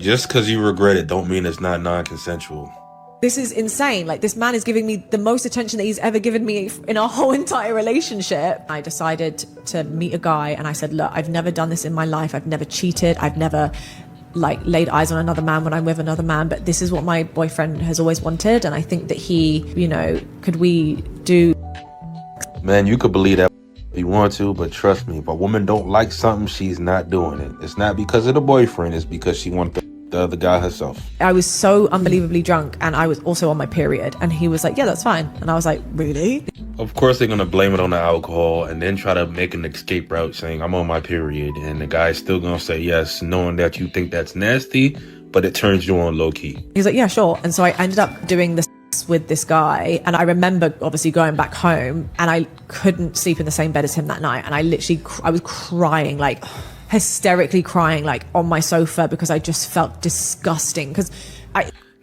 Just because you regret it don't mean it's not non-consensual. This is insane. Like, this man is giving me the most attention that he's ever given me in our whole entire relationship. I decided to meet a guy and I said, look, I've never done this in my life. I've never cheated. I've never like laid eyes on another man when I'm with another man, but this is what my boyfriend has always wanted. And I think that he, you know, could we do... Man, you could believe that if you want to, but trust me, if a woman don't like something, she's not doing it. It's not because of the boyfriend, it's because she wants the other guy herself. I was so unbelievably drunk and I was also on my period, and he was like, yeah, that's fine. And I was like, really? Of course they're gonna blame it on the alcohol and then try to make an escape route saying I'm on my period, and the guy's still gonna say yes, knowing that you think that's nasty, but it turns you on low key. He's like, yeah, sure. And so I ended up doing this with this guy, and I remember obviously going back home and I couldn't sleep in the same bed as him that night, and I was crying, like hysterically crying, like on my sofa, because I just felt disgusting.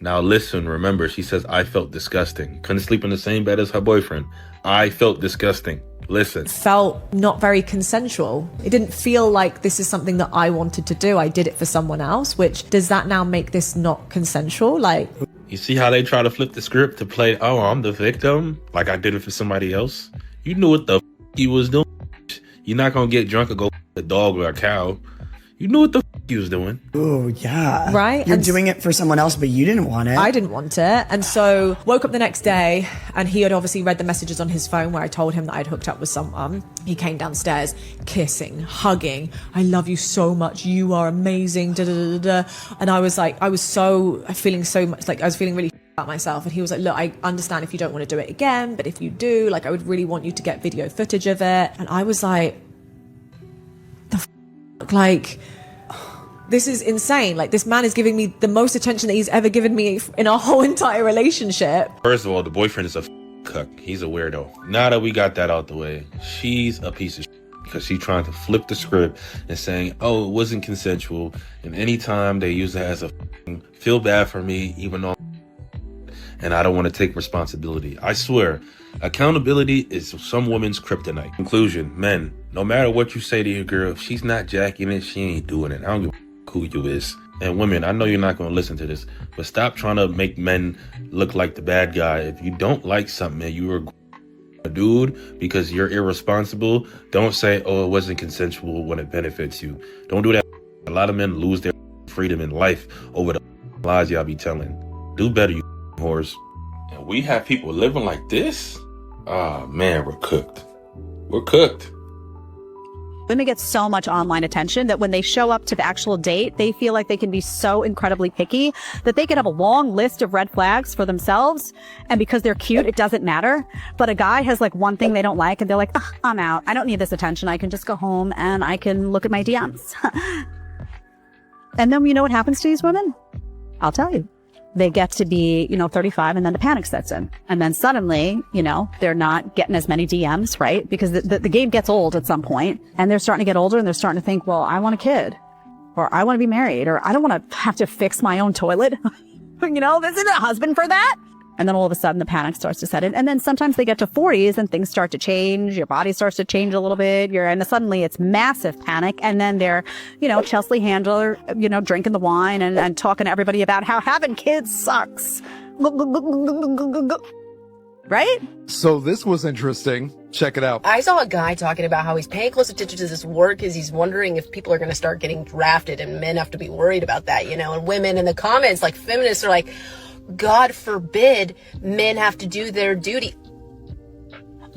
Now listen, remember, she says I felt disgusting. Couldn't sleep in the same bed as her boyfriend. I felt disgusting. Listen. Felt not very consensual. It didn't feel like this is something that I wanted to do. I did it for someone else, which does that now make this not consensual? Like, you see how they try to flip the script to play, oh, I'm the victim, like I did it for somebody else? You knew what the you was doing. You're not gonna get drunk or go a dog or a cow. You knew what the he was doing. Oh, yeah. Right? You're doing it for someone else, but you didn't want it. I didn't want it. And so woke up the next day and he had obviously read the messages on his phone where I told him that I'd hooked up with someone. He came downstairs, kissing, hugging. I love you so much. You are amazing. Da, da, da, da. And I was like, I was feeling really about myself. And he was like, look, I understand if you don't want to do it again, but if you do, like, I would really want you to get video footage of it. And I was like, like, this is insane. Like, this man is giving me the most attention that he's ever given me in our whole entire relationship. First of all, the boyfriend is a cuck. He's a weirdo. Now that we got that out the way, she's a piece of because she's trying to flip the script and saying, oh, it wasn't consensual. And anytime they use it as a feel bad for me, even though and I don't want to take responsibility. I swear, accountability is some women's kryptonite. Conclusion, men, no matter what you say to your girl, if she's not jacking it, she ain't doing it. I don't give a who you is. And women, I know you're not going to listen to this, but stop trying to make men look like the bad guy. If you don't like something and you are a dude because you're irresponsible, don't say, oh, it wasn't consensual when it benefits you. Don't do that. A lot of men lose their freedom in life over the lies y'all be telling. Do better, you whores. And we have people living like this? Ah, man, we're cooked. We're cooked. Women get so much online attention that when they show up to the actual date, they feel like they can be so incredibly picky that they could have a long list of red flags for themselves. And because they're cute, it doesn't matter. But a guy has like one thing they don't like and they're like, I'm out. I don't need this attention. I can just go home and I can look at my DMs. And then you know what happens to these women? I'll tell you. They get to be, 35 and then the panic sets in. And then suddenly, they're not getting as many DMs, right? Because the game gets old at some point and they're starting to get older and they're starting to think, well, I want a kid or I want to be married or I don't want to have to fix my own toilet. This isn't a husband for that. And then all of a sudden the panic starts to set in. And then sometimes they get to 40s and things start to change. Your body starts to change a little bit. And suddenly it's massive panic. And then they're, Chelsea Handler, drinking the wine and talking to everybody about how having kids sucks. Right? So this was interesting. Check it out. I saw a guy talking about how he's paying close attention to this work because he's wondering if people are going to start getting drafted and men have to be worried about that, and women in the comments, like feminists are like, God forbid men have to do their duty.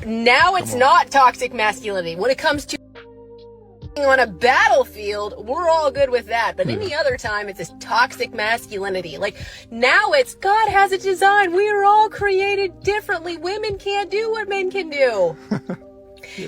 Now it's not toxic masculinity. When it comes to on a battlefield, we're all good with that. But any other time, it's this toxic masculinity. Like, now it's God has a design. We are all created differently. Women can't do what men can do.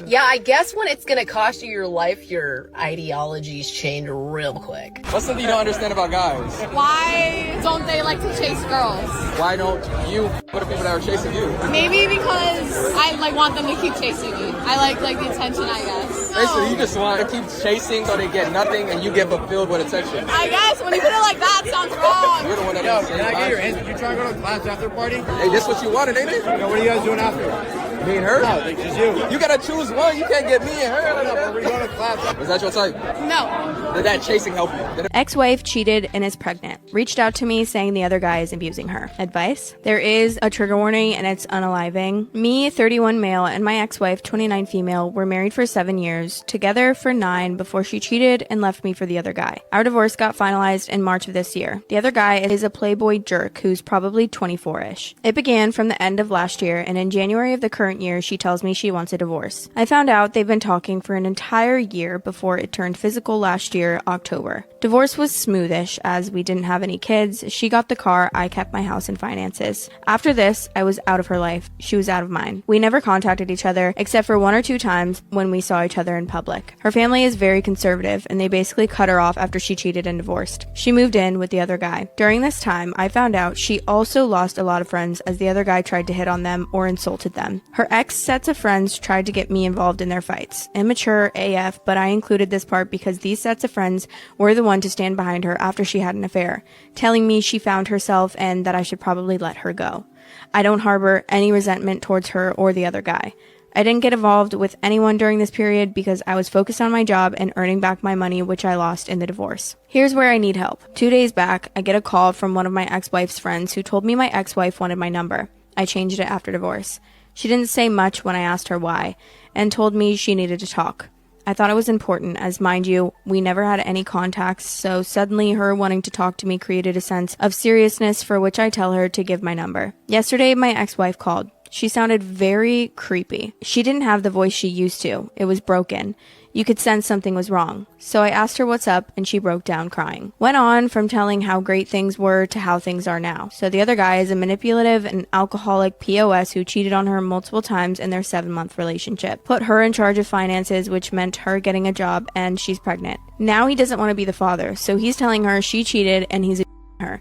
Yeah, I guess when it's going to cost you your life, your ideologies change real quick. What's something you don't understand about guys? Why don't they like to chase girls? Why don't you put the people that are chasing you? Maybe because I want them to keep chasing me. I like the attention, I guess. Basically, you just want to keep chasing so they get nothing and you get fulfilled with attention. I guess when you put it like that, it sounds wrong. You're the one that can I get your answer? You trying to go to a class after party? Hey, this what you wanted, ain't it? What are you guys doing after? Me and her? No, just you. You gotta choose one. You can't get me and her. No, we're going to class. Is that your type? No. Did that chasing help you? Ex-wife cheated and is pregnant. Reached out to me saying the other guy is abusing her. Advice? There is a trigger warning and it's unaliving. Me, 31 male, and my ex-wife, 29 female, were married for 7 years, together for 9 before she cheated and left me for the other guy. Our divorce got finalized in March of this year. The other guy is a playboy jerk who's probably 24-ish. It began from the end of last year, and in January of the current year, she tells me she wants a divorce. I found out they've been talking for an entire year before it turned physical last year, October. Divorce was smoothish as we didn't have any kids. She got the car, I kept my house and finances. After this, I was out of her life. She was out of mine. We never contacted each other except for 1 or 2 times when we saw each other in public. Her family is very conservative and they basically cut her off after she cheated and divorced. She moved in with the other guy. During this time, I found out she also lost a lot of friends as the other guy tried to hit on them or insulted them. Her ex sets of friends tried to get me involved in their fights. Immature AF, but I included this part because these sets of friends were the one to stand behind her after she had an affair, telling me she found herself and that I should probably let her go. I don't harbor any resentment towards her or the other guy. I didn't get involved with anyone during this period because I was focused on my job and earning back my money, which I lost in the divorce. Here's where I need help. 2 days back, I get a call from one of my ex-wife's friends who told me my ex-wife wanted my number. I changed it after divorce. She didn't say much when I asked her why, and told me she needed to talk. I thought it was important, as mind you, we never had any contacts, so suddenly her wanting to talk to me created a sense of seriousness for which I tell her to give my number. Yesterday, my ex-wife called. She sounded very creepy. She didn't have the voice she used to. It was broken. You could sense something was wrong. So I asked her what's up, and she broke down crying. Went on from telling how great things were to how things are now. So the other guy is a manipulative and alcoholic POS who cheated on her multiple times in their 7-month relationship. Put her in charge of finances, which meant her getting a job, and she's pregnant. Now he doesn't want to be the father, so he's telling her she cheated and he's her.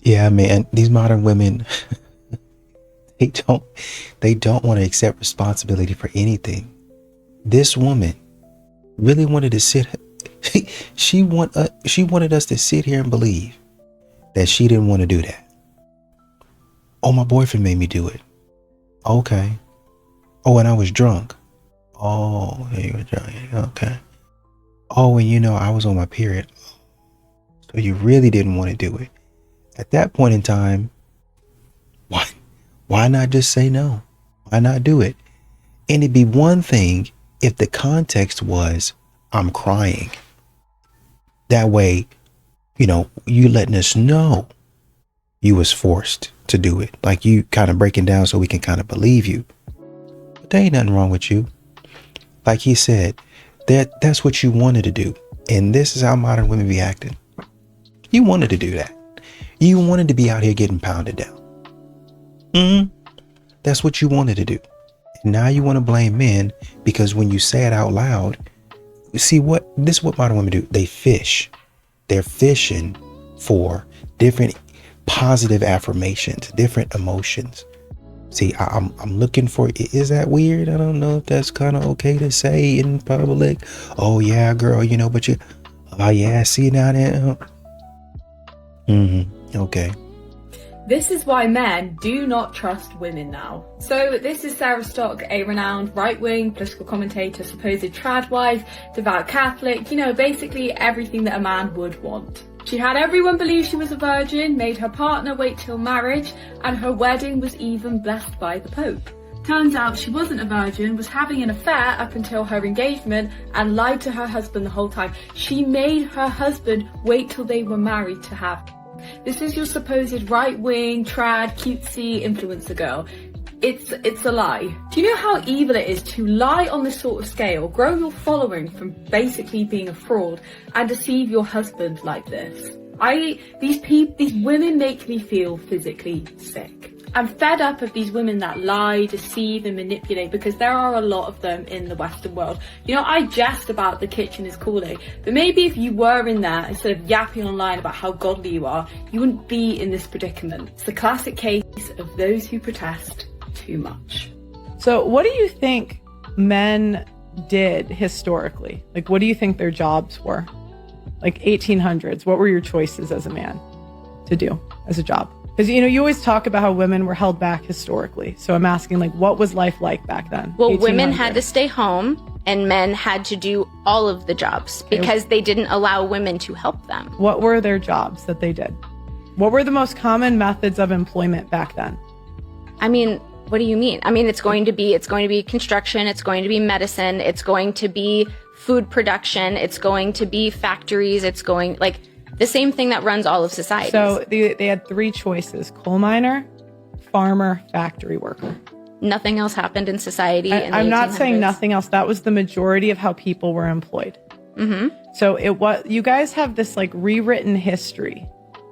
Yeah, man, these modern women, they don't want to accept responsibility for anything. This woman really wanted to she wanted us to sit here and believe that she didn't want to do that. Oh, my boyfriend made me do it. Okay. Oh, and I was drunk. Oh, you were drunk. Okay. Oh, and I was on my period. So you really didn't want to do it. At that point in time, why not just say no? Why not do it? And it'd be one thing if the context was, I'm crying. That way, you letting us know you was forced to do it. Like you kind of breaking down so we can kind of believe you. But there ain't nothing wrong with you. Like he said, that's what you wanted to do. And this is how modern women be acting. You wanted to do that. You wanted to be out here getting pounded down. That's what you wanted to do. And now you want to blame men because when you say it out loud, this is what modern women do. They fish. They're fishing for different positive affirmations, different emotions. See, I'm looking for, is that weird? I don't know if that's kind of okay to say in public. Oh yeah, girl, but oh yeah, see now that. Okay. This is why men do not trust women now. So this is Sarah Stock, a renowned right-wing political commentator, supposed trad wife, devout Catholic, basically everything that a man would want. She had everyone believe she was a virgin, made her partner wait till marriage, and her wedding was even blessed by the Pope. Turns out she wasn't a virgin, was having an affair up until her engagement, and lied to her husband the whole time. She made her husband wait till they were married to have. This is your supposed right-wing, trad, cutesy influencer girl. It's a lie. Do you know how evil it is to lie on this sort of scale, grow your following from basically being a fraud, and deceive your husband like this? These women make me feel physically sick. I'm fed up of these women that lie, deceive and manipulate, because there are a lot of them in the Western world. I jest about the kitchen is calling, but maybe if you were in there, instead of yapping online about how godly you are, you wouldn't be in this predicament. It's the classic case of those who protest too much. So what do you think men did historically? Like, what do you think their jobs were? Like 1800s, what were your choices as a man to do as a job? Because, you always talk about how women were held back historically. So I'm asking, like, what was life like back then? Well, women 1800? had to stay home and men had to do all of the jobs because they didn't allow women to help them. What were their jobs that they did? What were the most common methods of employment back then? I mean, what do you mean? I mean, it's going to be construction, it's going to be medicine, it's going to be food production, it's going to be factories, it's going like the same thing that runs all of society. So they had three choices: coal miner, farmer, factory worker. Nothing else happened in society. I'm not saying nothing else. That was the majority of how people were employed. Mm-hmm. So you guys have this like rewritten history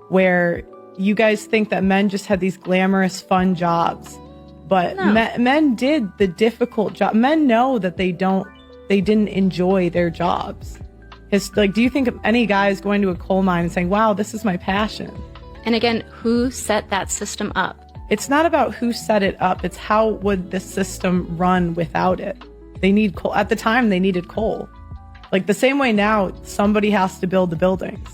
where you guys think that men just had these glamorous, fun jobs, but men did the difficult job. Men know that they didn't enjoy their jobs. Do you think of any guys going to a coal mine and saying, "Wow, this is my passion"? And again, who set that system up? It's not about who set it up. It's how would the system run without it? They need coal. At the time, they needed coal. Like the same way now, somebody has to build the buildings.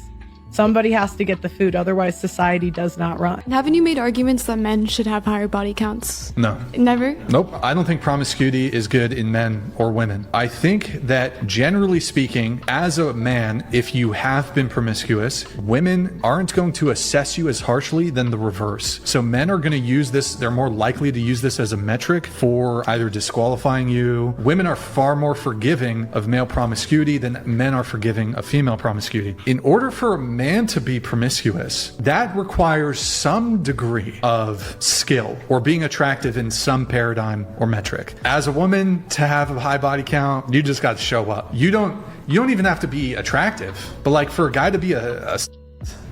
Somebody has to get the food. Otherwise, society does not run. Haven't you made arguments that men should have higher body counts? No. Never? Nope. I don't think promiscuity is good in men or women. I think that generally speaking, as a man, if you have been promiscuous, women aren't going to assess you as harshly than the reverse. So men are going to use this, they're more likely to use this as a metric for either disqualifying you. Women are far more forgiving of male promiscuity than men are forgiving of female promiscuity. In order for a man to be promiscuous, that requires some degree of skill or being attractive in some paradigm or metric. As a woman, to have a high body count, you just got to show up. You don't even have to be attractive, but like for a guy to be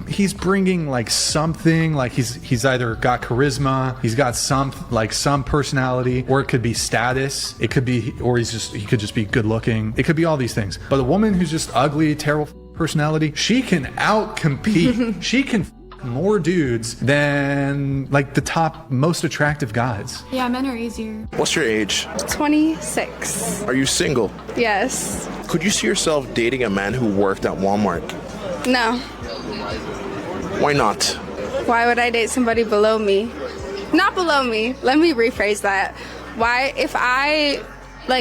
he's bringing like something, like he's either got charisma, he's got some personality, or it could be status, it could be, or he could just be good looking, it could be all these things. But a woman who's just ugly, terrible personality, she can outcompete. She can more dudes than like the top most attractive guys. Yeah, men are easier. What's your age? 26. Are you single? Yes. Could you see yourself dating a man who worked at Walmart? No. Why not? Why would I date somebody below me? Not below me. Let me rephrase that. Why, if I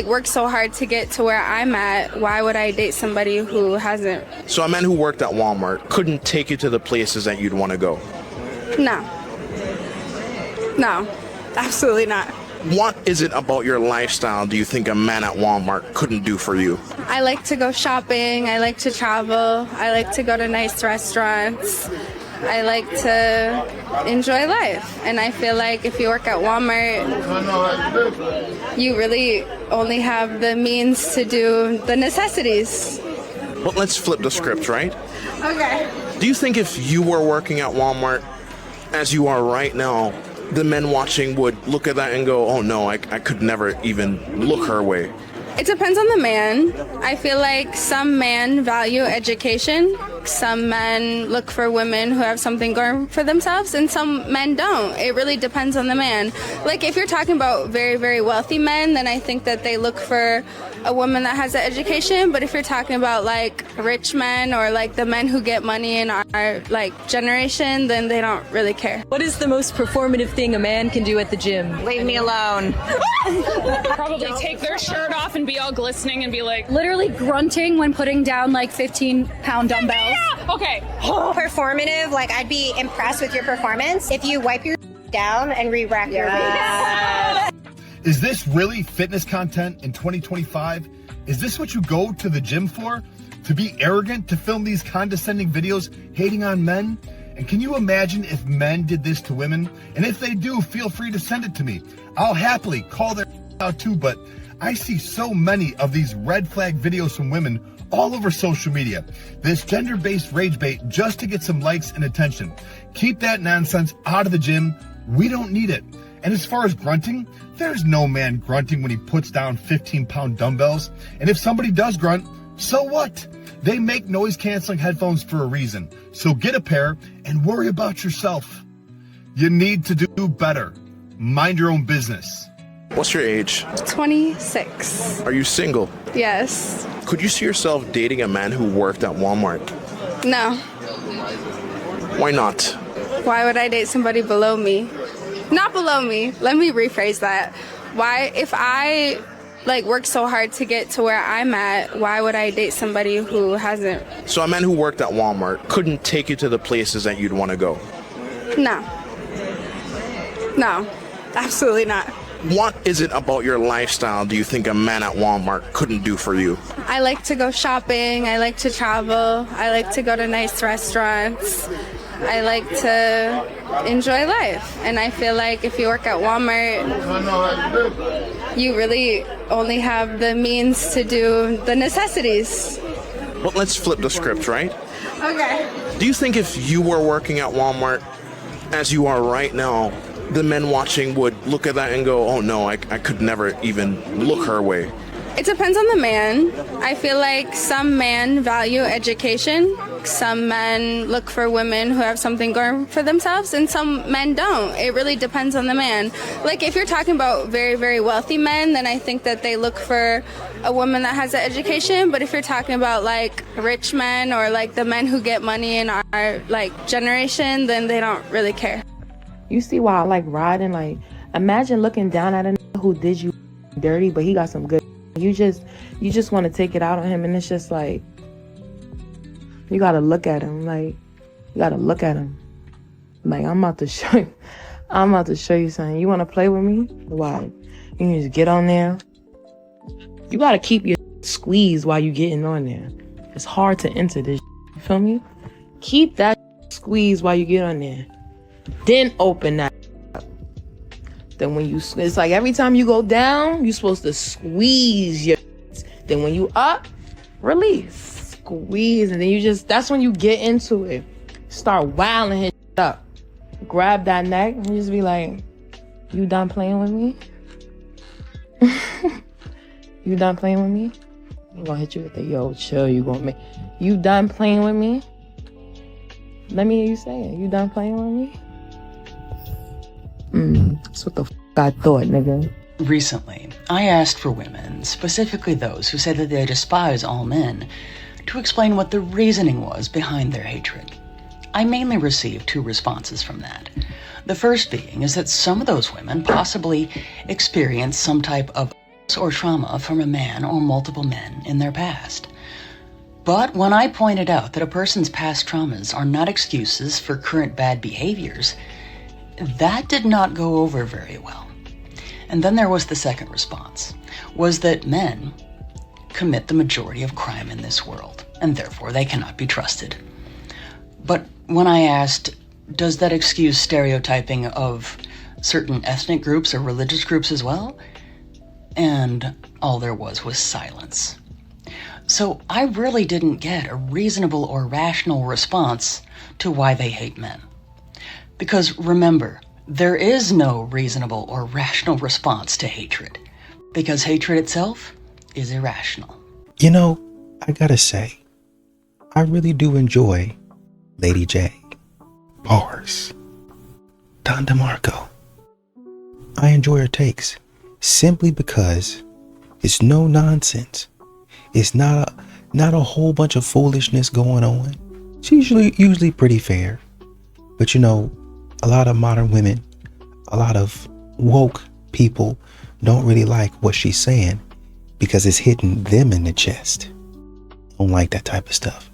work so hard to get to where I'm at, why would I date somebody who hasn't? So a man who worked at Walmart couldn't take you to the places that you'd want to go? No. No, absolutely not. What is it about your lifestyle do you think a man at Walmart couldn't do for you? I like to go shopping. I like to travel. I like to go to nice restaurants. I like to enjoy life. And I feel like if you work at Walmart, you really only have the means to do the necessities. But let's flip the script, right? Okay. Do you think if you were working at Walmart, as you are right now, the men watching would look at that and go, "Oh no, I could never even look her way"? It depends on the man. I feel like some men value education. Some men look for women who have something going for themselves, and some men don't. It really depends on the man. Like, if you're talking about very, very wealthy men, then I think that they look for a woman that has an education. But if you're talking about, like, rich men or, like, the men who get money in our, like, generation, then they don't really care. What is the most performative thing a man can do at the gym? Leave me alone. Probably take their shirt off and be all glistening and be like... Literally grunting when putting down, like, 15-pound dumbbells. Yeah! Okay. Performative, like, I'd be impressed with your performance if you wipe your down and re-rack your waist. Is this really fitness content in 2025? Is this what you go to the gym for? To be arrogant, to film these condescending videos hating on men? And can you imagine if men did this to women? And if they do, feel free to send it to me. I'll happily call their out too, but I see so many of these red flag videos from women all over social media. This gender-based rage bait just to get some likes and attention. Keep that nonsense out of the gym. We don't need it. And as far as grunting, there's no man grunting when he puts down 15-pound dumbbells. And if somebody does grunt, so what? They make noise-canceling headphones for a reason. So get a pair and worry about yourself. You need to do better. Mind your own business. What's your age? 26. Are you single? Yes. Could you see yourself dating a man who worked at Walmart? No. Why not? Why would I date somebody below me? Not below me. Let me rephrase that. Why, if I worked so hard to get to where I'm at, why would I date somebody who hasn't? So a man who worked at Walmart couldn't take you to the places that you'd want to go? No. No, absolutely not. What is it about your lifestyle do you think a man at Walmart couldn't do for you? I like to go shopping. I like to travel. I like to go to nice restaurants. I like to enjoy life. And I feel like if you work at Walmart, you really only have the means to do the necessities. Well, let's flip the script, right? Okay. Do you think if you were working at Walmart as you are right now, the men watching would look at that and go, oh no, I could never even look her way? It depends on the man. I feel like some men value education. Some men look for women who have something going for themselves, and some men don't. It really depends on the man. Like, if you're talking about very, very wealthy men, then I think that they look for a woman that has an education. But if you're talking about, like, rich men or, like, the men who get money in our, like, generation, then they don't really care. You see why I like riding? Like, imagine looking down at a who did you dirty, but he got some good. You just want to take it out on him, and it's just like, you gotta look at him. Like, you gotta look at him. Like, I'm about to show you something. You want to play with me? Why? You can just get on there. You gotta keep your squeeze while you getting on there. It's hard to enter this. You feel me? Keep that squeeze while you get on there. Then open that up. Then when you, it's like every time you go down, you're supposed to squeeze your. Then when you up, release, squeeze, and then you just, that's when you get into it. Start wilding his up. Grab that neck and just be like, you done playing with me? You done playing with me? I'm gonna hit you with the yo, chill, you gonna make, you done playing with me? Let me hear you say it. You done playing with me? That's what the I thought, nigga. Recently, I asked for women, specifically those who say that they despise all men, to explain what the reasoning was behind their hatred. I mainly received two responses from that. The first being is that some of those women possibly experienced some type of or trauma from a man or multiple men in their past. But when I pointed out that a person's past traumas are not excuses for current bad behaviors, that did not go over very well. And then there was the second response, was that men commit the majority of crime in this world, and therefore they cannot be trusted. But when I asked, does that excuse stereotyping of certain ethnic groups or religious groups as well? And all there was silence. So I really didn't get a reasonable or rational response to why they hate men. Because remember, there is no reasonable or rational response to hatred, because hatred itself is irrational. You know, I gotta say, I really do enjoy Lady J. Bars. Don DeMarco. I enjoy her takes simply because it's no nonsense. It's not a whole bunch of foolishness going on. She's usually pretty fair. But you know, a lot of modern women, a lot of woke people don't really like what she's saying because it's hitting them in the chest. Don't like that type of stuff.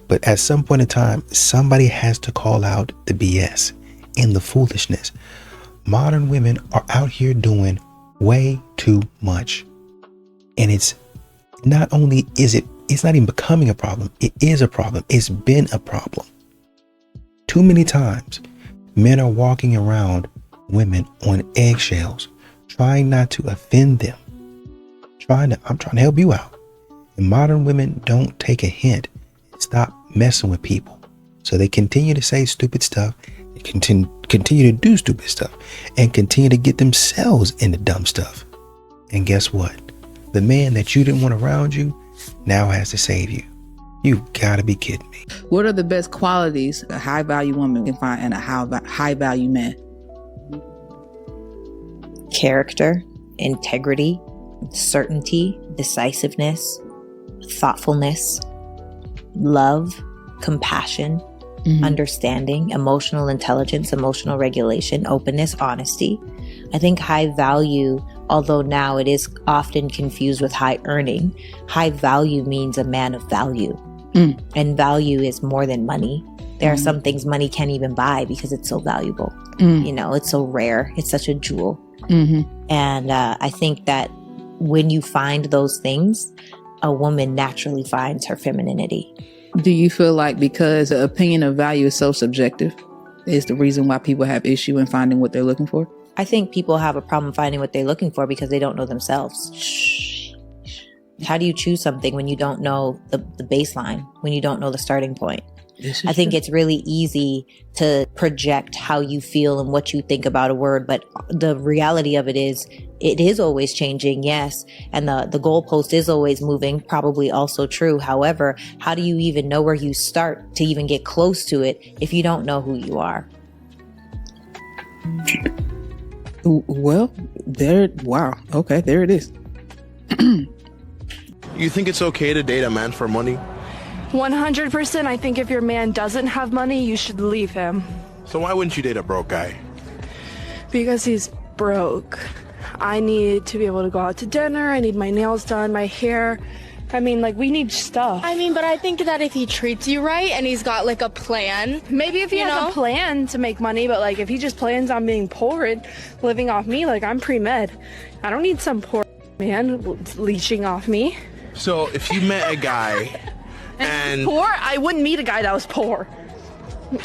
But at some point in time, somebody has to call out the BS and the foolishness. Modern women are out here doing way too much. And it's not only it's not even becoming a problem. It is a problem. It's been a problem. Too many times, men are walking around women on eggshells, trying not to offend them. I'm trying to help you out. And modern women don't take a hint and stop messing with people. So they continue to say stupid stuff, they continue to do stupid stuff, and continue to get themselves into dumb stuff. And guess what? The man that you didn't want around you now has to save you. You gotta be kidding me. What are the best qualities a high value woman can find in a high value man? Character, integrity, certainty, decisiveness, thoughtfulness, love, compassion, understanding, emotional intelligence, emotional regulation, openness, honesty. I think high value, although now it is often confused with high earning, high value means a man of value. And value is more than money. There are some things money can't even buy because it's so valuable. You know, it's so rare. It's such a jewel. And I think that when you find those things, a woman naturally finds her femininity. Do you feel like because the opinion of value is so subjective is the reason why people have issue in finding what they're looking for? I think people have a problem finding what they're looking for because they don't know themselves. How do you choose something when you don't know the baseline, when you don't know the starting point? I think it's really easy to project how you feel and what you think about a word, but the reality of it is always changing, yes, and the goalpost is always moving, probably also true. However, how do you even know where you start to even get close to it if you don't know who you are? Well, wow. Okay, there it is. You think it's okay to date a man for money? 100%. I think if your man doesn't have money, you should leave him. So why wouldn't you date a broke guy? Because he's broke. I need to be able to go out to dinner. I need my nails done, my hair. I mean, like, we need stuff. I mean, but I think that if he treats you right and he's got like a plan, maybe if he has a plan to make money, but like if he just plans on being poor and living off me, like I'm pre-med. I don't need some poor man leeching off me. So if you met a guy and poor, I wouldn't meet a guy that was poor.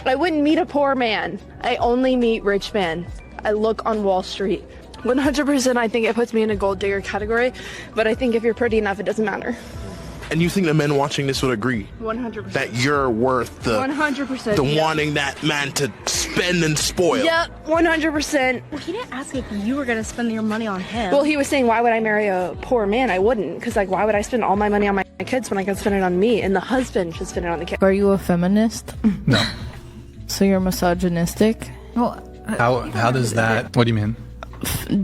I wouldn't meet a poor man. I only meet rich men. I look on Wall Street. 100%, I think it puts me in a gold digger category, but I think if you're pretty enough, it doesn't matter. And you think the men watching this would agree? 100%. That you're worth the 100%. The wanting that man to spend and spoil. Yep, 100%. Well, he didn't ask if you were gonna spend your money on him. Well, he was saying, why would I marry a poor man? I wouldn't, because like, why would I spend all my money on my kids when I can spend it on me? And the husband should spend it on the kids. Are you a feminist? No. So you're misogynistic? Well, how does that? What do you mean?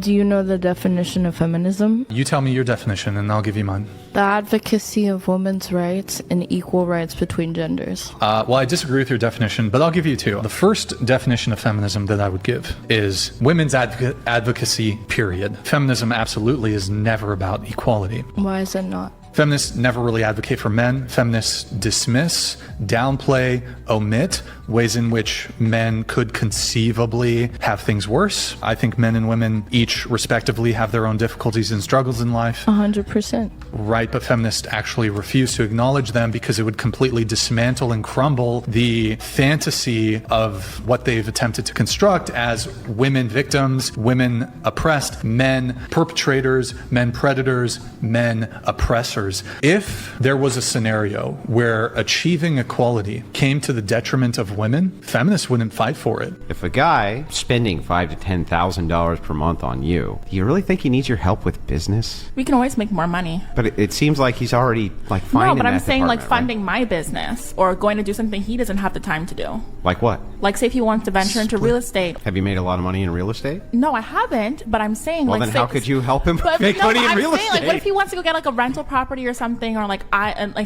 Do you know the definition of feminism? You tell me your definition and I'll give you mine. The advocacy of women's rights and equal rights between genders. Well, I disagree with your definition, but I'll give you two. The first definition of feminism that I would give is women's advocacy, period. Feminism absolutely is never about equality. Why is it not? Feminists never really advocate for men. Feminists dismiss, downplay, omit ways in which men could conceivably have things worse. I think men and women each respectively have their own difficulties and struggles in life. 100%. Right, but feminists actually refuse to acknowledge them because it would completely dismantle and crumble the fantasy of what they've attempted to construct as women victims, women oppressed, men perpetrators, men predators, men oppressors. If there was a scenario where achieving equality came to the detriment of women, feminists wouldn't fight for it. If a guy spending $5,000 to $10,000 per month on you, do you really think he needs your help with business? We can always make more money. But it seems like he's already finding. No, but I'm that saying like department, funding my business or going to do something he doesn't have the time to do. Like what? Like say if he wants to venture into real estate. Have you made a lot of money in real estate? No, I haven't. But I'm saying well, like. Then how could you help him make money in real estate? Like, what if he wants to go get like a rental property or something, or like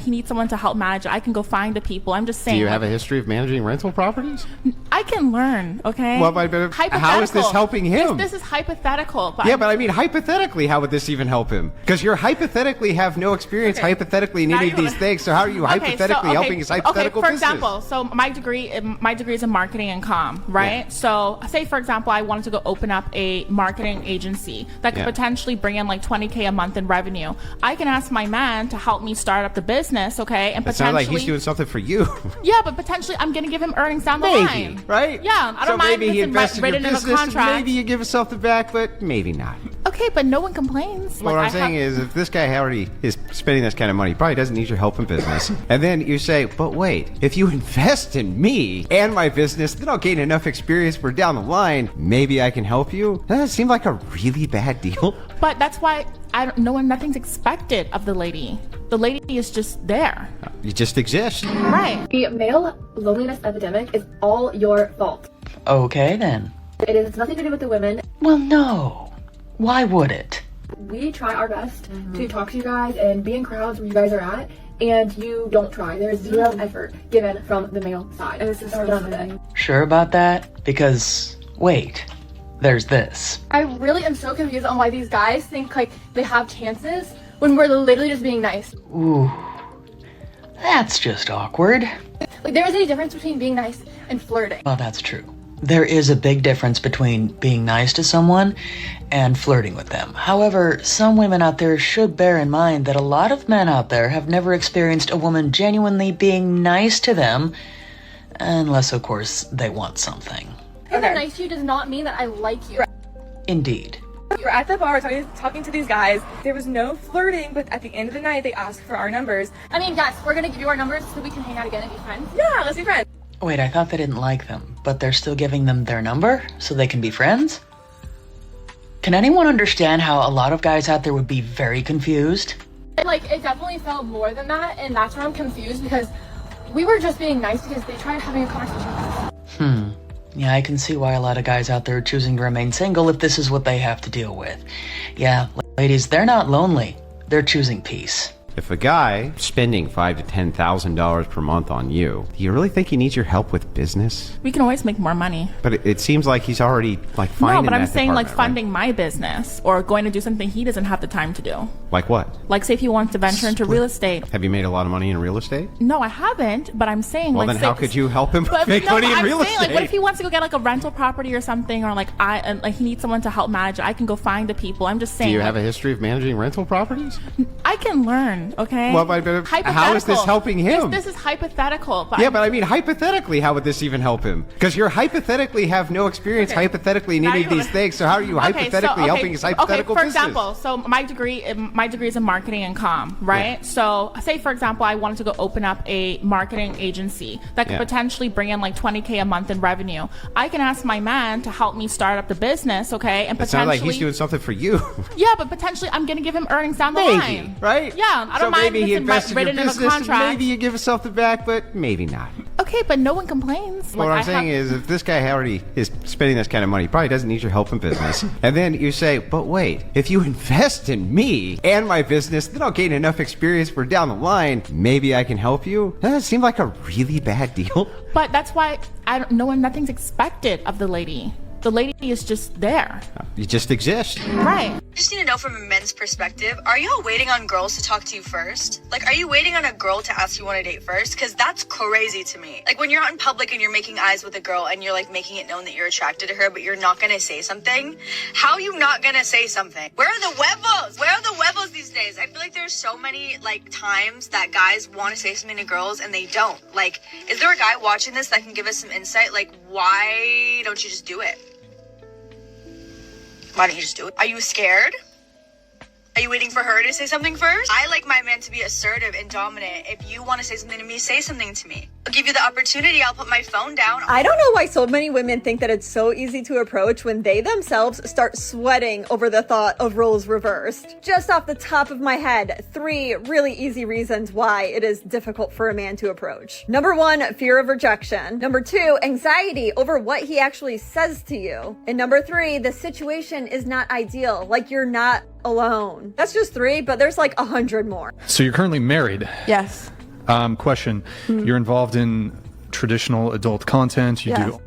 he needs someone to help manage it? I can go find the people. I'm just saying. Do you have a history of managing rental properties? I can learn. Okay. Well, but how is this helping him? This is hypothetical. But I mean, hypothetically, how would this even help him? Because you hypothetically have no experience hypothetically in any of these things. So how are you hypothetically helping his hypothetical for business? example, so my degree is in marketing and comm, right? Yeah. So say for example, I wanted to go open up a marketing agency that could potentially bring in like $20,000 a month in revenue. I can ask my man to help me start up the business, okay? And it sounds like he's doing something for you. Yeah, but potentially I'm going to give him earnings down the line. Right? Yeah, I don't mind maybe he invested in your business, contract. Maybe you give something back, but maybe not. Okay, but no one complains. Well, what I'm saying is, if this guy already is spending this kind of money, he probably doesn't need your help in business. And then you say, but wait, if you invest in me and my business, then I'll gain enough experience for down the line. Maybe I can help you. Doesn't that seem like a really bad deal? But that's why nothing's expected of the lady. The lady is just there. You just exist. Right. The male loneliness epidemic is all your fault. Okay, then. It has nothing to do with the women. Well, no. Why would it? We try our best to talk to you guys and be in crowds where you guys are at and you don't try. There's zero effort given from the male side. And this is done with it. Sure about that? Because, wait, there's this. I really am so confused on why these guys think like they have chances when we're literally just being nice. Ooh, that's just awkward. Like there is any difference between being nice and flirting. Well, that's true. There is a big difference between being nice to someone and flirting with them. However, some women out there should bear in mind that a lot of men out there have never experienced a woman genuinely being nice to them, unless, of course, they want something. Being nice to you does not mean that I like you. Indeed. We're at the bar talking to these guys. There was no flirting, but at the end of the night, they asked for our numbers. I mean, yes, we're gonna give you our numbers so we can hang out again and be friends. Yeah, let's be friends. Wait, I thought they didn't like them, but they're still giving them their number so they can be friends? Can anyone understand how a lot of guys out there would be very confused? Like, it definitely felt more than that, and that's where I'm confused because we were just being nice because they tried having a conversation with us. Yeah, I can see why a lot of guys out there are choosing to remain single if this is what they have to deal with. Yeah, ladies, they're not lonely. They're choosing peace. If a guy spending $5,000 to $10,000 per month on you, do you really think he needs your help with business? We can always make more money. But it seems like he's already like fine. No, but in I'm that saying like department, funding my business or going to do something he doesn't have the time to do. right? Like what? Like say if he wants to venture into real estate. Have you made a lot of money in real estate? No, I haven't, but I'm saying Well, like then how could you help him make money in real estate? Like, what if he wants to go get like a rental property or something, or like he needs someone to help manage it? I can go find the people. I'm just saying. Do you have a history of managing rental properties? I can learn. Okay. Well, how is this helping him? This is hypothetical. But yeah, but I mean, hypothetically, how would this even help him? Because you hypothetically have no experience hypothetically in any of these things. So how are you hypothetically helping his hypothetical for business? example, so my degree is in marketing and comm, right? Yeah. So say for example, I wanted to go open up a marketing agency that could potentially bring in like $20K a month in revenue. I can ask my man to help me start up the business, okay? And it sounds like he's doing something for you. Yeah, but potentially I'm gonna give him earnings down the line, right? Yeah, I don't mind. Maybe he invested in your business. Contract. Maybe you give us something back, but maybe not. Okay, but no one complains. Well, what I'm saying is, if this guy already is spending this kind of money, he probably doesn't need your help in business. And then you say, but wait, if you invest in me and my business, then I'll gain enough experience for down the line. Maybe I can help you. Doesn't that seem like a really bad deal? But that's why nothing's expected of the lady. The lady is just there. You just exist. Right. I just need to know from a men's perspective, are y'all waiting on girls to talk to you first? Like, are you waiting on a girl to ask you on a date first? Because that's crazy to me. Like, when you're out in public and you're making eyes with a girl and you're, like, making it known that you're attracted to her, but you're not going to say something, how are you not going to say something? Where are the huevos? Where are the huevos these days? I feel like there's so many, like, times that guys want to say something to girls and they don't. Like, is there a guy watching this that can give us some insight? Like, why don't you just do it? Why don't you just do it? Are you scared? Are you waiting for her to say something first? I like my man to be assertive and dominant. If you want to say something to me, say something to me. I'll give you the opportunity. I'll put my phone down. I don't know why so many women think that it's so easy to approach when they themselves start sweating over the thought of roles reversed. Just off the top of my head, 3 really easy reasons why it is difficult for a man to approach. Number 1, fear of rejection. Number 2, anxiety over what he actually says to you. And number 3, the situation is not ideal. Like you're not alone. That's just 3, but there's like 100 more. So you're currently married? Yes. Question. You're involved in traditional adult content. You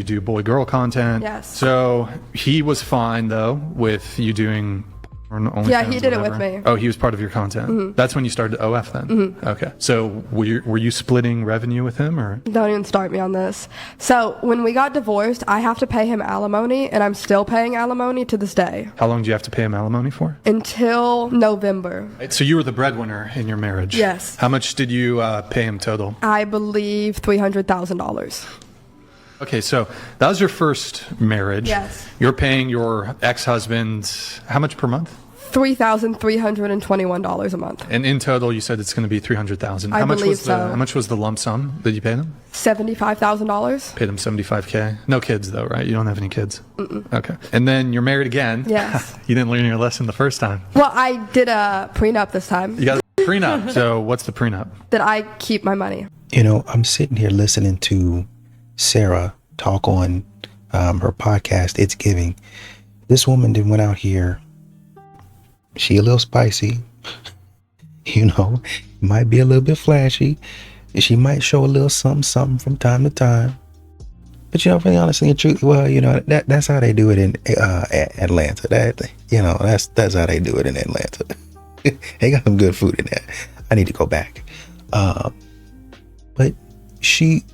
do boy-girl content. Yes. So he was fine, though, with you doing OnlyFans. Yeah, he did it with me. Oh, he was part of your content. That's when you started OF then? Okay. So were you splitting revenue with him, or? Don't even start me on this. So when we got divorced, I have to pay him alimony, and I'm still paying alimony to this day. How long do you have to pay him alimony for? Until November. So you were the breadwinner in your marriage? Yes. How much did you pay him total? I believe $300,000. Okay, so that was your first marriage. Yes. You're paying your ex-husband how much per month? $3,321 a month. And in total, you said it's going to be $300,000. I believe so. How much was the lump sum that you paid him? $75,000. Paid him $75K. No kids though, right? You don't have any kids. Okay. And then you're married again. Yes. You didn't learn your lesson the first time. Well, I did a prenup this time. You got a prenup. So what's the prenup? That I keep my money. You know, I'm sitting here listening to Sarah talk on her podcast, It's Giving. This woman then went out here. She a little spicy. You know, might be a little bit flashy. She might show a little something from time to time. But you know, really honestly and truth, well, you know, that's how they do it in Atlanta. That's how they do it in Atlanta. They got some good food in there. I need to go back. But she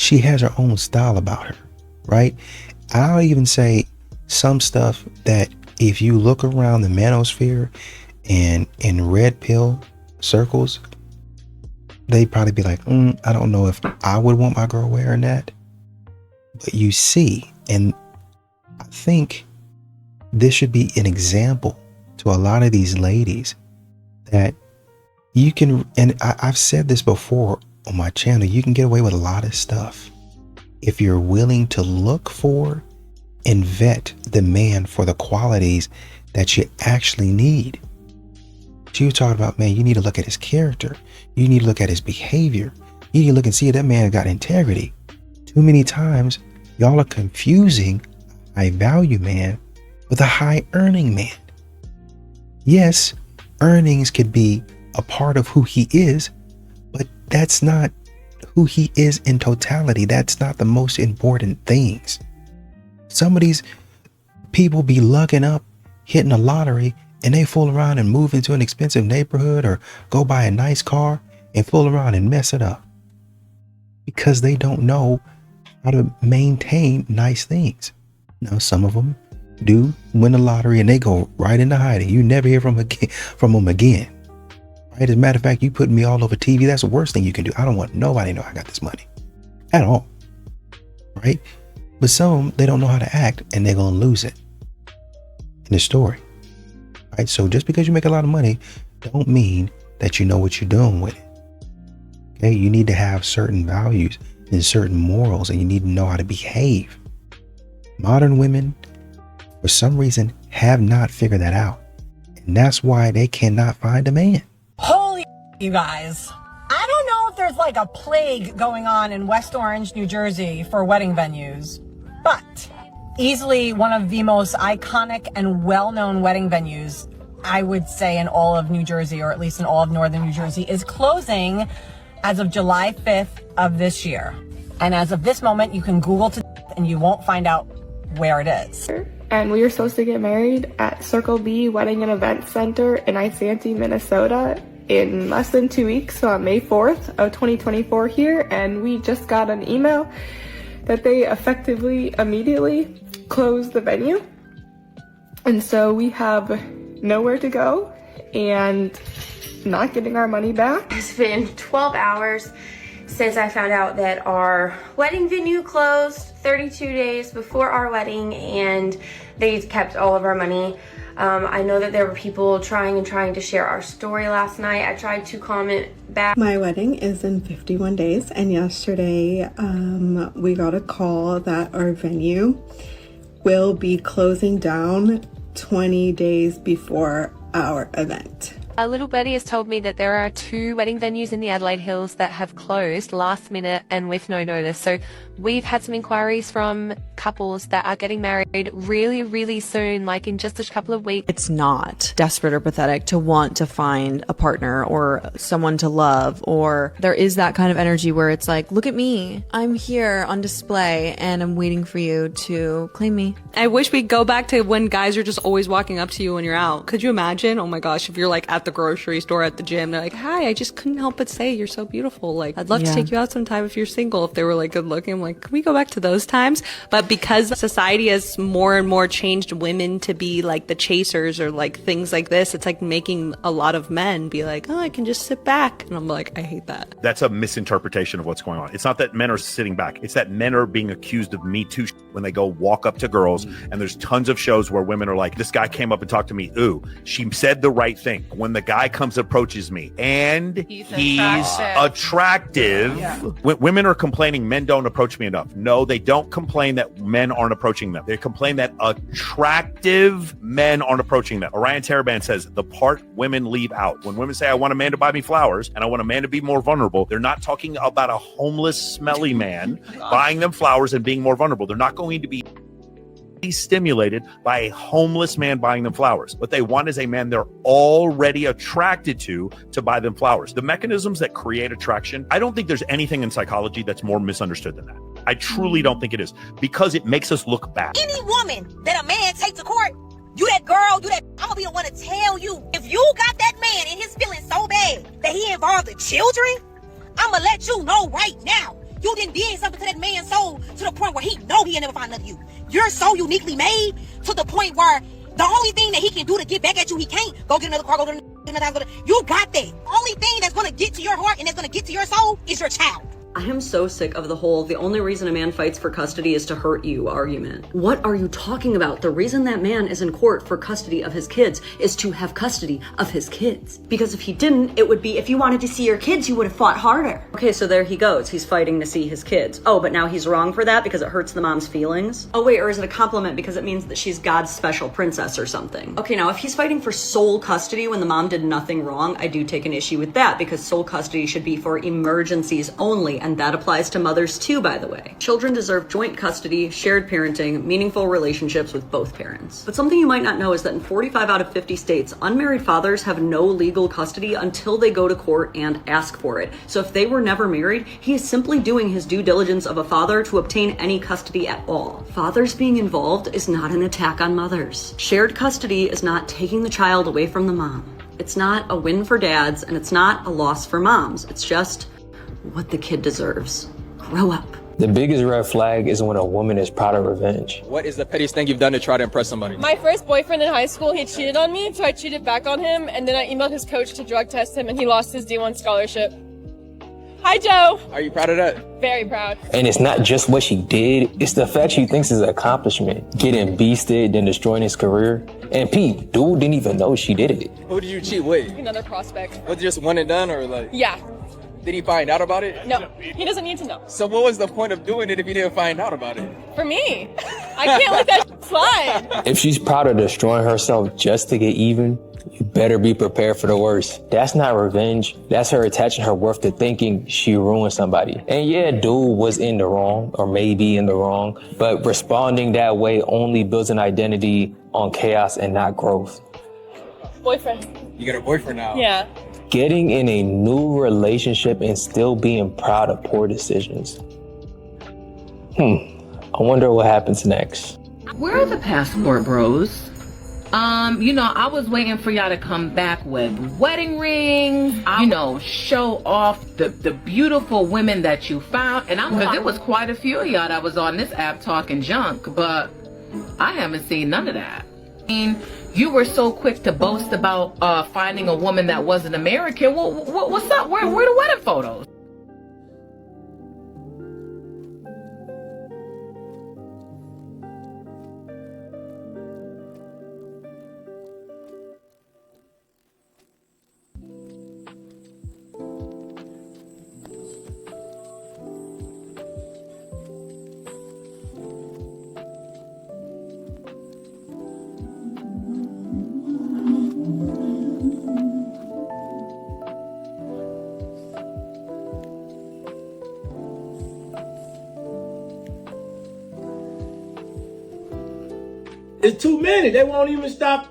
has her own style about her, right? I'll even say some stuff that if you look around the manosphere and in red pill circles, they'd probably be like, I don't know if I would want my girl wearing that. But you see, and I think this should be an example to a lot of these ladies that you can, and I've said this before on my channel, you can get away with a lot of stuff if you're willing to look for and vet the man for the qualities that you actually need. She was talking about, man, you need to look at his character. You need to look at his behavior. You need to look and see if that man got integrity. Too many times, y'all are confusing a high value man with a high earning man. Yes, earnings could be a part of who he is, but that's not who he is in totality. That's not the most important things. Some of these people be lugging up, hitting a lottery, and they fool around and move into an expensive neighborhood or go buy a nice car and fool around and mess it up because they don't know how to maintain nice things. Now, some of them do win the lottery and they go right into hiding. You never hear from them again. Right? As a matter of fact, you putting me all over TV. That's the worst thing you can do. I don't want nobody to know I got this money at all. Right? But some of them, they don't know how to act and they're going to lose it in the story. Right? So just because you make a lot of money don't mean that you know what you're doing with it. Okay? You need to have certain values and certain morals, and you need to know how to behave. Modern women, for some reason, have not figured that out. And that's why they cannot find a man. Holy you guys. I don't know if there's like a plague going on in West Orange, New Jersey for wedding venues, but easily one of the most iconic and well-known wedding venues, I would say, in all of New Jersey, or at least in all of northern New Jersey, is closing as of July 5th of this year. And as of this moment, you can Google to and you won't find out where it is. And we were supposed to get married at Circle B Wedding and Event Center in Isanti, Minnesota in less than 2 weeks, so on May 4th of 2024 here. And we just got an email that they effectively immediately closed the venue. And so we have nowhere to go and not getting our money back. It's been 12 hours since I found out that our wedding venue closed 32 days before our wedding, and they kept all of our money. I know that there were people trying to share our story last night. I tried to comment back. My wedding is in 51 days, and yesterday we got a call that our venue will be closing down 20 days before our event. A little birdie has told me that there are 2 wedding venues in the Adelaide Hills that have closed last minute and with no notice. So we've had some inquiries from couples that are getting married really, really soon, like in just a couple of weeks. It's not desperate or pathetic to want to find a partner or someone to love, or there is that kind of energy where it's like, look at me, I'm here on display and I'm waiting for you to claim me. I wish we'd go back to when guys are just always walking up to you when you're out. Could you imagine? Oh my gosh, if you're like at the grocery store, at the gym, they're like, hi, I just couldn't help but say you're so beautiful. Like, I'd love to take you out sometime if you're single. If they were like good looking, I'm like, can we go back to those times? But because society has more and more changed women to be like the chasers or like things like this, it's like making a lot of men be like, oh, I can just sit back. And I'm like, I hate that. That's a misinterpretation of what's going on. It's not that men are sitting back. It's that men are being accused of Me Too when they go walk up to girls. And there's tons of shows where women are like, this guy came up and talked to me. Ooh, she said the right thing. When the guy comes approaches me and he's attractive. Yeah. Women are complaining men don't approach me enough. No, they don't complain that men aren't approaching them. They complain that attractive men aren't approaching them. Orion Taraban says the part women leave out. When women say, I want a man to buy me flowers and I want a man to be more vulnerable, they're not talking about a homeless, smelly man buying them flowers and being more vulnerable. They're not going to be stimulated by a homeless man buying them flowers. What they want is a man they're already attracted to buy them flowers. The mechanisms that create attraction, I don't think there's anything in psychology that's more misunderstood than that. I truly don't think it is, because it makes us look bad. Any woman that a man takes to court, you that girl, you that, I'm gonna be the one to tell you, if you got that man and his feelings so bad that he involved the children, I'm gonna let you know right now. You done did something to that man's soul to the point where he know he'll never find none of you. You're so uniquely made to the point where the only thing that he can do to get back at you, he can't. Go get another car, go to another house, you got that. Only thing that's gonna get to your heart and that's gonna get to your soul is your child. I am so sick of the whole, the only reason a man fights for custody is to hurt you argument. What are you talking about? The reason that man is in court for custody of his kids is to have custody of his kids. Because if he didn't, it would be, if you wanted to see your kids, you would have fought harder. Okay, so there he goes. He's fighting to see his kids. Oh, but now he's wrong for that because it hurts the mom's feelings? Oh wait, or is it a compliment because it means that she's God's special princess or something? Okay, now if he's fighting for sole custody when the mom did nothing wrong, I do take an issue with that because sole custody should be for emergencies only. And that applies to mothers too, by the way. Children deserve joint custody, shared parenting, meaningful relationships with both parents. But something you might not know is that in 45 out of 50 states, unmarried fathers have no legal custody until they go to court and ask for it. So if they were never married, he is simply doing his due diligence of a father to obtain any custody at all. Fathers being involved is not an attack on mothers. Shared custody is not taking the child away from the mom. It's not a win for dads, and it's not a loss for moms. It's just what the kid deserves. Grow up. The biggest red flag is when a woman is proud of revenge. What is the pettiest thing you've done to try to impress somebody? My first boyfriend in high school, he cheated on me, so I cheated back on him, and then I emailed his coach to drug test him, and he lost his D1 scholarship. Hi, Joe. Are you proud of that? Very proud. And it's not just what she did, it's the fact she thinks is an accomplishment. Getting beasted, then destroying his career. And Pete, dude didn't even know she did it. Who did you cheat with? Another prospect. Was it just one and done, or like? Yeah. Did he find out about it? No, he doesn't need to know. So what was the point of doing it if he didn't find out about it? For me, I can't let that slide. If she's proud of destroying herself just to get even, you better be prepared for the worst. That's not revenge. That's her attaching her worth to thinking she ruined somebody. And yeah, dude was in the wrong, or maybe in the wrong, but responding that way only builds an identity on chaos and not growth. Boyfriend. You got a boyfriend now? Yeah. Getting in a new relationship and still being proud of poor decisions. I wonder what happens next. Where are the passport bros? I was waiting for y'all to come back with wedding rings, show off the beautiful women that you found. And because there was quite a few of y'all that was on this app talking junk, but I haven't seen none of that. You were so quick to boast about finding a woman that wasn't American. What's up? Where are the wedding photos? It's too many. They won't even stop.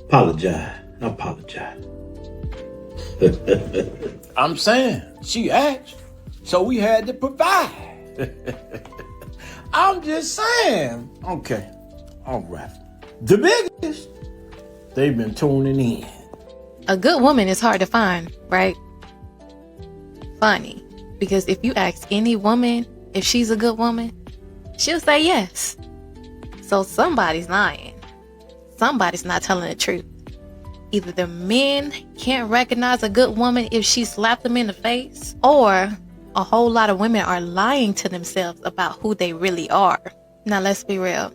Apologize. I'm saying, she asked, so we had to provide. I'm just saying. Okay. All right. The biggest, they've been tuning in. A good woman is hard to find, right? Funny, because if you ask any woman if she's a good woman, she'll say yes. So somebody's lying. Somebody's not telling the truth. Either the men can't recognize a good woman if she slapped them in the face, or a whole lot of women are lying to themselves about who they really are. Now let's be real.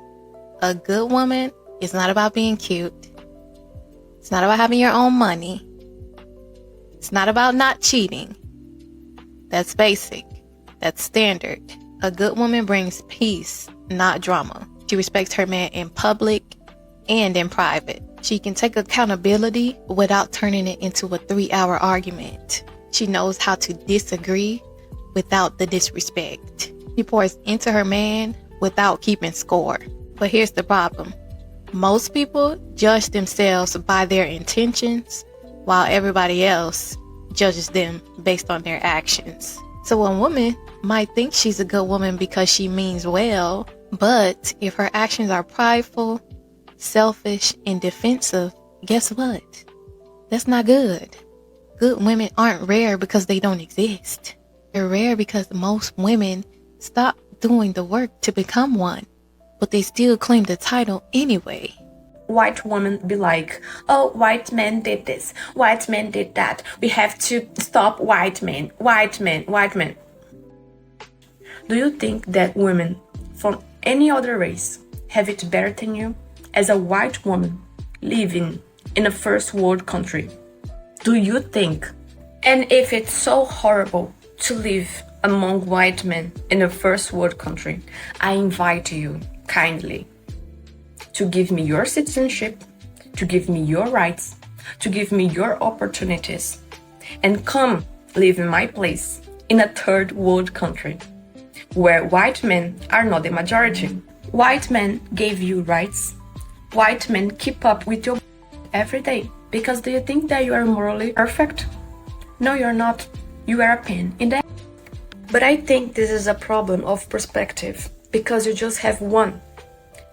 A good woman is not about being cute. It's not about having your own money. It's not about not cheating. That's basic. That's standard. A good woman brings peace, not drama. She respects her man in public and in private. She can take accountability without turning it into a 3-hour argument. She knows how to disagree without the disrespect. She pours into her man without keeping score. But here's the problem. Most people judge themselves by their intentions, while everybody else judges them based on their actions. So a woman might think she's a good woman because she means well, but if her actions are prideful, selfish, and defensive, guess what? That's not good. Good women aren't rare because they don't exist. They're rare because most women stop doing the work to become one, but they still claim the title anyway. White women be like, oh, white men did this, white men did that, we have to stop white men, white men, white men. Do you think that women from any other race have it better than you? As a white woman living in a first world country, do you think? And if it's so horrible to live among white men in a first world country, I invite you kindly to give me your citizenship, to give me your rights, to give me your opportunities, and come live in my place in a third world country where white men are not the majority. White men gave you rights. White men keep up with your every day. Because do you think that you are morally perfect? No, you're not. You are a pain in the. But I think this is a problem of perspective, because you just have one.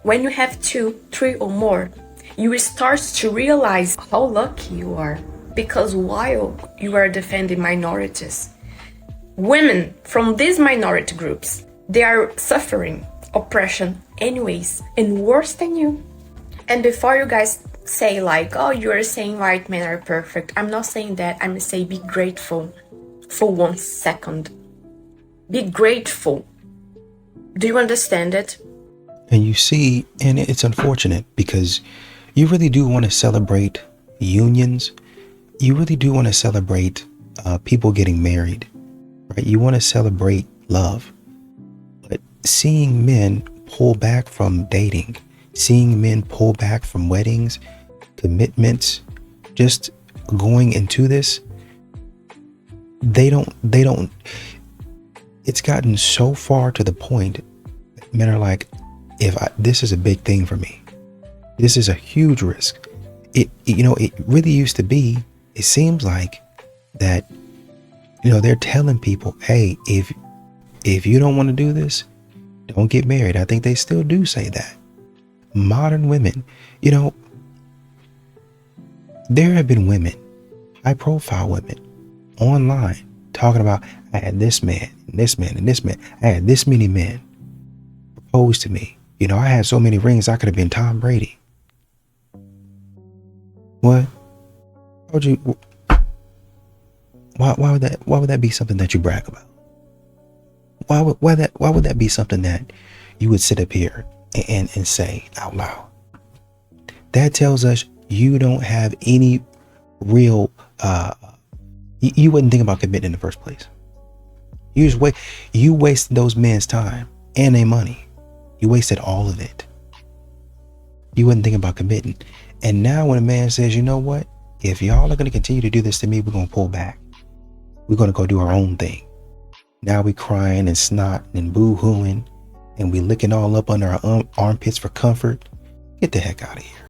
When you have 2, 3 or more, you will start to realize how lucky you are. Because while you are defending minorities, women from these minority groups, they are suffering oppression anyways, and worse than you. And before you guys say like, oh, you are saying white men are perfect, I'm not saying that. I'm saying be grateful for 1 second. Be grateful. Do you understand it? And you see, and it's unfortunate because you really do want to celebrate unions. You really do want to celebrate people getting married, right? You want to celebrate love. But seeing men pull back from dating, seeing men pull back from weddings, commitments, just going into this, they don't, it's gotten so far to the point that men are like, this is a big thing for me. This is a huge risk. It really used to be, it seems like that, they're telling people, hey, if you don't want to do this, don't get married. I think they still do say that. Modern women, there have been women, high profile women online talking about, I had this man and this man and this man. I had this many men propose to me. I had so many rings, I could have been Tom Brady. What? Why would that be something that you brag about? Why would that be something that you would sit up here and say out loud? That tells us you don't have any real, you wouldn't think about committing in the first place. You wasted those men's time and their money. You wasted all of it. You wouldn't think about committing. And now when a man says, you know what? If y'all are going to continue to do this to me, we're going to pull back. We're going to go do our own thing. Now we crying and snotting and boo-hooing and we licking all up under our armpits for comfort. Get the heck out of here.